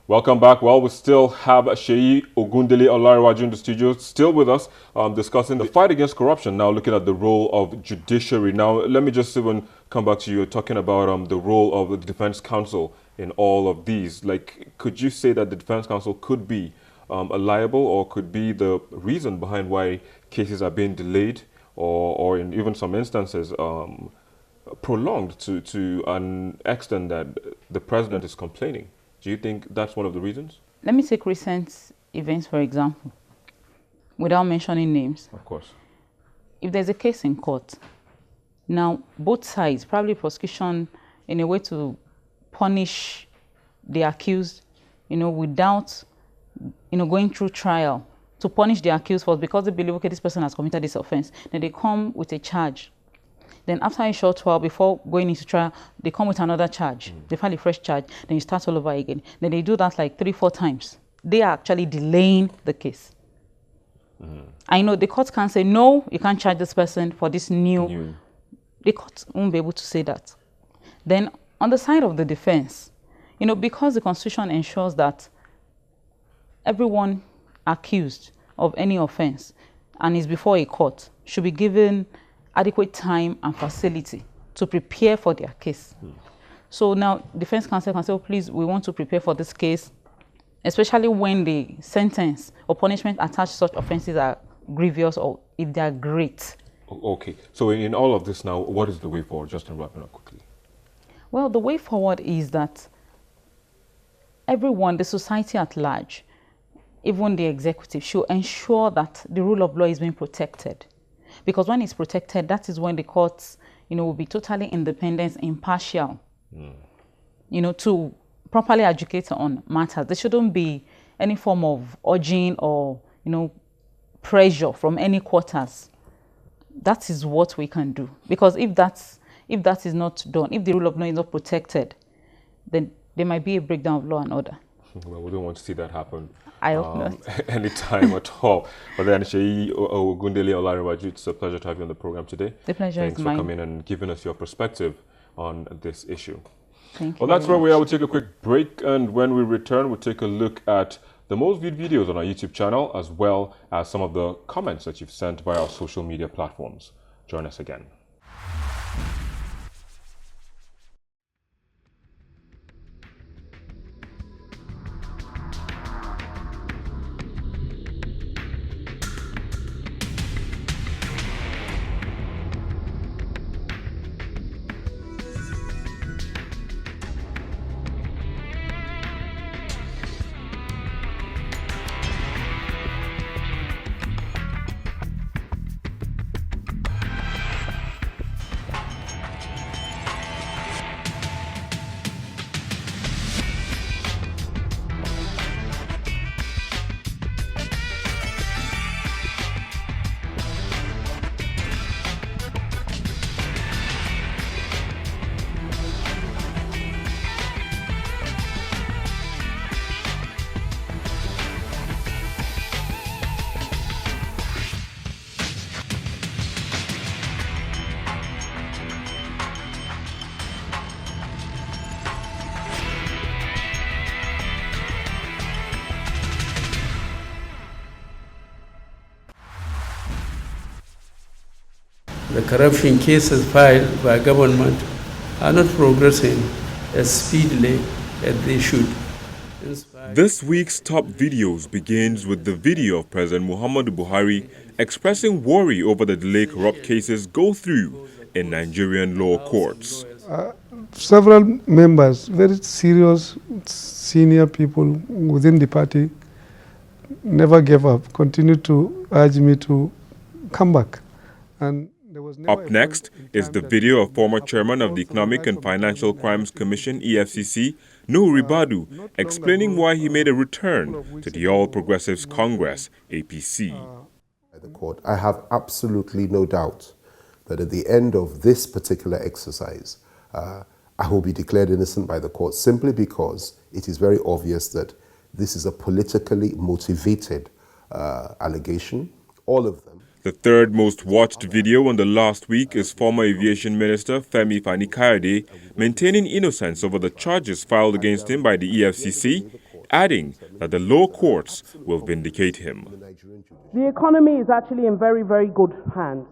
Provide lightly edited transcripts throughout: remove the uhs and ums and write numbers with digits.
Welcome back. Well, we still have Sheyi Ogundele Olariwaju in the studio, still with us, discussing the fight against corruption. Now, looking at the role of judiciary. Now, let me just even come back to you, talking about the role of the Defense Counsel in all of these. Like, could you say that the Defense Counsel could be a liable or could be the reason behind why cases are being delayed or in even some instances, prolonged to an extent that the president is complaining? Do you think that's one of the reasons? Let me take recent events, for example, without mentioning names. Of course. If there's a case in court, now both sides, probably prosecution, in a way to punish the accused, without, going through trial, to punish the accused first because they believe, okay, this person has committed this offense. Then they come with a charge. Then after a short while, before going into trial, they come with another charge. They file a fresh charge. Then you start all over again. Then they do that like 3-4 times. They are actually delaying the case. I know the court can say, no, you can't charge this person for this new. The court won't be able to say that. Then on the side of the defense, because the Constitution ensures that everyone accused of any offense and is before a court should be given adequate time and facility to prepare for their case. So now defense counsel can say, oh, please, we want to prepare for this case, especially when the sentence or punishment attached to such offenses are grievous or if they are great. Okay, so in all of this now, what is the way forward? Just to wrap it up quickly. Well, the way forward is that everyone, the society at large, even the executive, should ensure that the rule of law is being protected. Because when it's protected, that is when the courts, will be totally independent, impartial, to properly educate on matters. There shouldn't be any form of urging or, pressure from any quarters. That is what we can do. Because if that is not done, if the rule of law is not protected, then there might be a breakdown of law and order. Well, we don't want to see that happen. I hope not. Anytime at all. But then, Sheyi Ogundele Olariwaju, it's a pleasure to have you on the program today. The pleasure is mine. Thanks for coming and giving us your perspective on this issue. Thank you. Well, that's where we are. We'll take a quick break, and when we return, we'll take a look at the most viewed videos on our YouTube channel, as well as some of the comments that you've sent via our social media platforms. Join us again. The corruption cases filed by government are not progressing as speedily as they should. This week's top videos begins with the video of President Muhammadu Buhari expressing worry over the delay corrupt cases go through in Nigerian law courts. Several members, very serious senior people within the party, never gave up, continued to urge me to come back. And up next is the video of former chairman of the Economic and Financial Crimes Commission, EFCC, Nuhu Ribadu, explaining why he made a return to the All Progressives Congress, APC. The court, I have absolutely no doubt that at the end of this particular exercise, I will be declared innocent by the court simply because it is very obvious that this is a politically motivated allegation, all of them. The third most watched video in the last week is former Aviation Minister Femi Fani-Kayode maintaining innocence over the charges filed against him by the EFCC adding that the lower courts will vindicate him. The economy is actually in very, very good hands,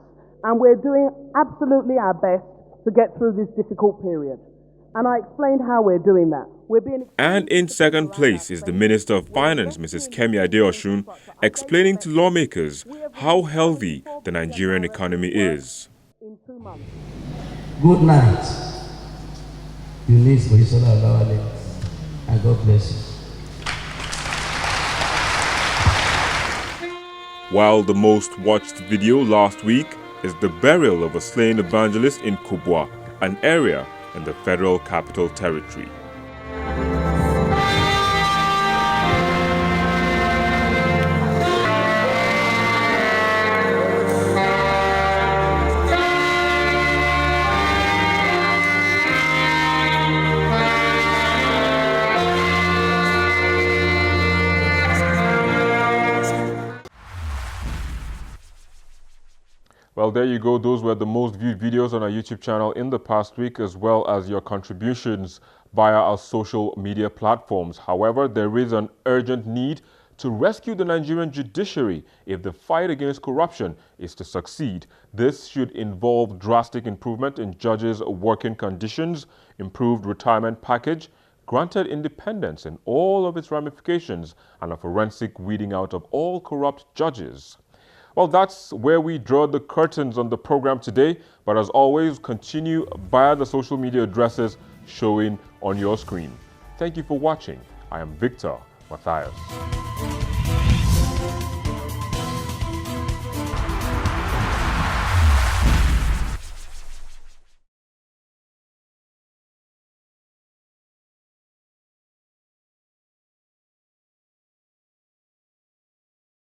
and we're doing absolutely our best to get through this difficult period. And I explained how we're doing that. And in second place is the Minister of Finance, Mrs. Kemi Adeosun, explaining to lawmakers how healthy the Nigerian economy is. Good night, Eunice Boyisola Olawale, and God bless you. While the most watched video last week is the burial of a slain evangelist in Kubwa, an area in the Federal Capital Territory. Well, there you go. Those were the most viewed videos on our YouTube channel in the past week, as well as your contributions via our social media platforms. However, there is an urgent need to rescue the Nigerian judiciary if the fight against corruption is to succeed. This should involve drastic improvement in judges' working conditions, improved retirement package, granted independence in all of its ramifications, and a forensic weeding out of all corrupt judges. Well, that's where we draw the curtains on the program today. But as always, continue via the social media addresses showing on your screen. Thank you for watching. I am Victor Matthias.